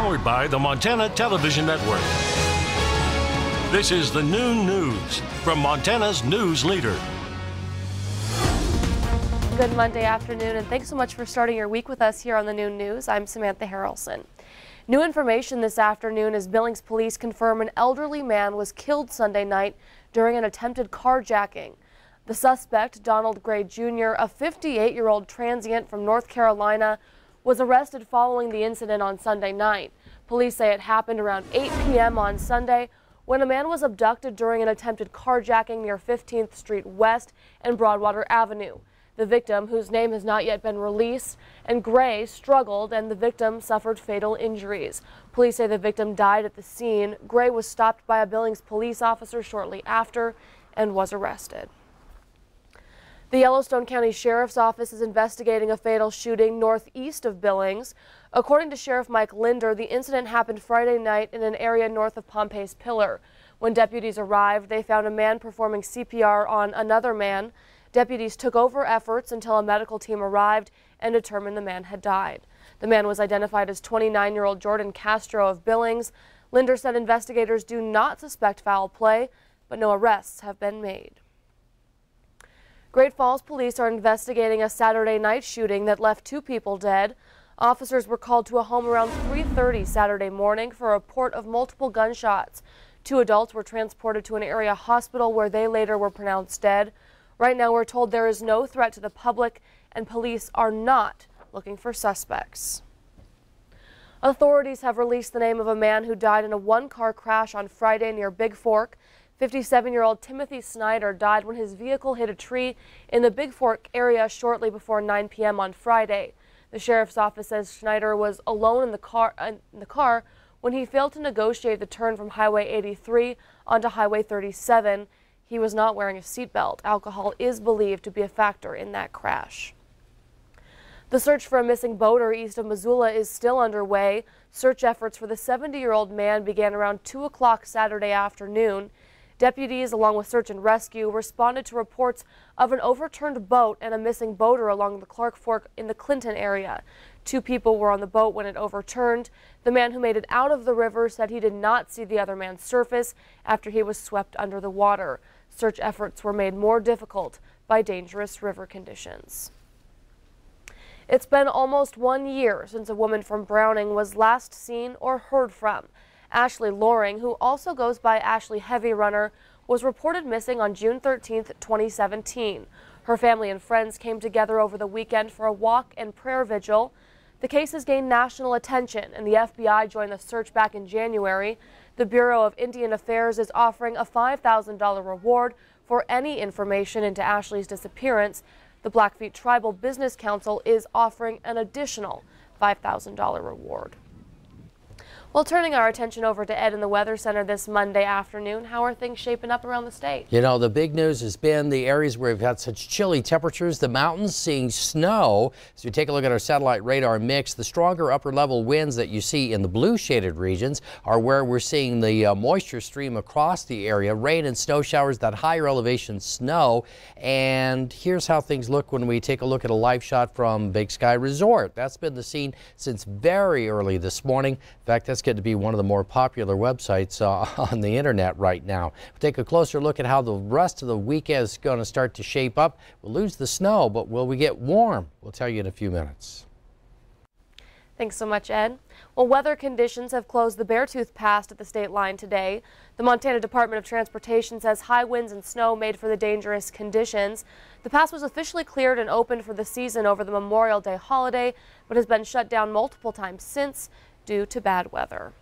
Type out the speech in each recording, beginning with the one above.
Powered by the Montana Television Network. This is the Noon News from Montana's news leader. Good Monday afternoon, and thanks so much for starting your week with us here on the Noon News. I'm Samantha Harrelson. New information this afternoon as Billings police confirm an elderly man was killed Sunday night during an attempted carjacking. The suspect, Donald Gray Jr., a 58-year-old transient from North Carolina, was arrested following the incident on Sunday night. Police say it happened around 8 p.m. on Sunday when a man was abducted during an attempted carjacking near 15th Street West and Broadwater Avenue. The victim, whose name has not yet been released, and Gray struggled, and the victim suffered fatal injuries. Police say the victim died at the scene. Gray was stopped by a Billings police officer shortly after and was arrested. The Yellowstone County Sheriff's Office is investigating a fatal shooting northeast of Billings. According to Sheriff Mike Linder, the incident happened Friday night in an area north of Pompey's Pillar. When deputies arrived, they found a man performing CPR on another man. Deputies took over efforts until a medical team arrived and determined the man had died. The man was identified as 29-year-old Jordan Castro of Billings. Linder said investigators do not suspect foul play, but no arrests have been made. Great Falls police are investigating a Saturday night shooting that left 2 people dead. Officers were called to a home around 3:30 Saturday morning for a report of multiple gunshots. 2 adults were transported to an area hospital where they later were pronounced dead. Right now, we're told there is no threat to the public, and police are not looking for suspects. Authorities have released the name of a man who died in a one-car crash on Friday near Big Fork. 57-year-old Timothy Snyder died when his vehicle hit a tree in the Big Fork area shortly before 9 p.m. on Friday. The sheriff's office says Snyder was alone in the car when he failed to negotiate the turn from Highway 83 onto Highway 37. He was not wearing a seatbelt. Alcohol is believed to be a factor in that crash. The search for a missing boater east of Missoula is still underway. Search efforts for the 70-year-old man began around 2 o'clock Saturday afternoon. Deputies, along with search and rescue, responded to reports of an overturned boat and a missing boater along the Clark Fork in the Clinton area. 2 people were on the boat when it overturned. The man who made it out of the river said he did not see the other man surface after he was swept under the water. Search efforts were made more difficult by dangerous river conditions. It's been almost 1 year since a woman from Browning was last seen or heard from. Ashley Loring, who also goes by Ashley Heavy Runner, was reported missing on June 13, 2017. Her family and friends came together over the weekend for a walk and prayer vigil. The case has gained national attention, and the FBI joined the search back in January. The Bureau of Indian Affairs is offering a $5,000 reward for any information into Ashley's disappearance. The Blackfeet Tribal Business Council is offering an additional $5,000 reward. Well, turning our attention over to Ed in the Weather Center this Monday afternoon, how are things shaping up around the state? You know, the big news has been the areas where we've had such chilly temperatures, the mountains seeing snow. As we take a look at our satellite radar mix, the stronger upper level winds that you see in the blue shaded regions are where we're seeing the moisture stream across the area, rain and snow showers, that higher elevation snow. And here's how things look when we take a look at a live shot from Big Sky Resort. That's been the scene since very early this morning. In fact, that's going to be one of the more popular websites on the internet right now. We'll take a closer look at how the rest of the weekend is going to start to shape up. We'll lose the snow, but will we get warm? We'll tell you in a few minutes. Thanks so much, Ed. Well, weather conditions have closed the Beartooth Pass at the state line today. The Montana Department of Transportation says high winds and snow made for the dangerous conditions. The pass was officially cleared and opened for the season over the Memorial Day holiday, but has been shut down multiple times since due to bad weather.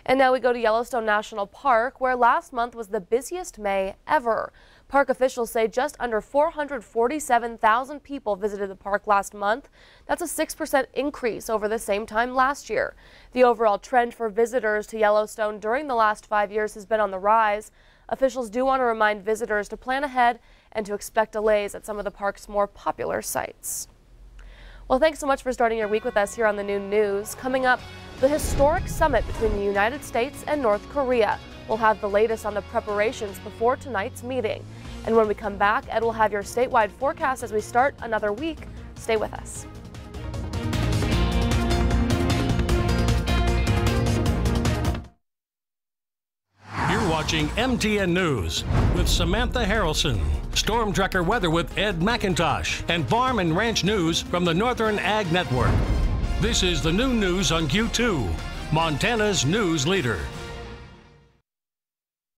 And now we go to Yellowstone National Park, where last month was the busiest May ever. Park officials say just under 447,000 people visited the park last month. That's a 6% increase over the same time last year. The overall trend for visitors to Yellowstone during the last 5 years has been on the rise. Officials do want to remind visitors to plan ahead and to expect delays at some of the park's more popular sites. Well, thanks so much for starting your week with us here on the Noon News. Coming up, the historic summit between the United States and North Korea. We'll have the latest on the preparations before tonight's meeting. And when we come back, Ed will have your statewide forecast as we start another week. Stay with us. watching MTN News with Samantha Harrelson, Storm Tracker weather with Ed McIntosh, and Farm and Ranch News from the Northern Ag Network. This is the noon news on Q2, Montana's news leader.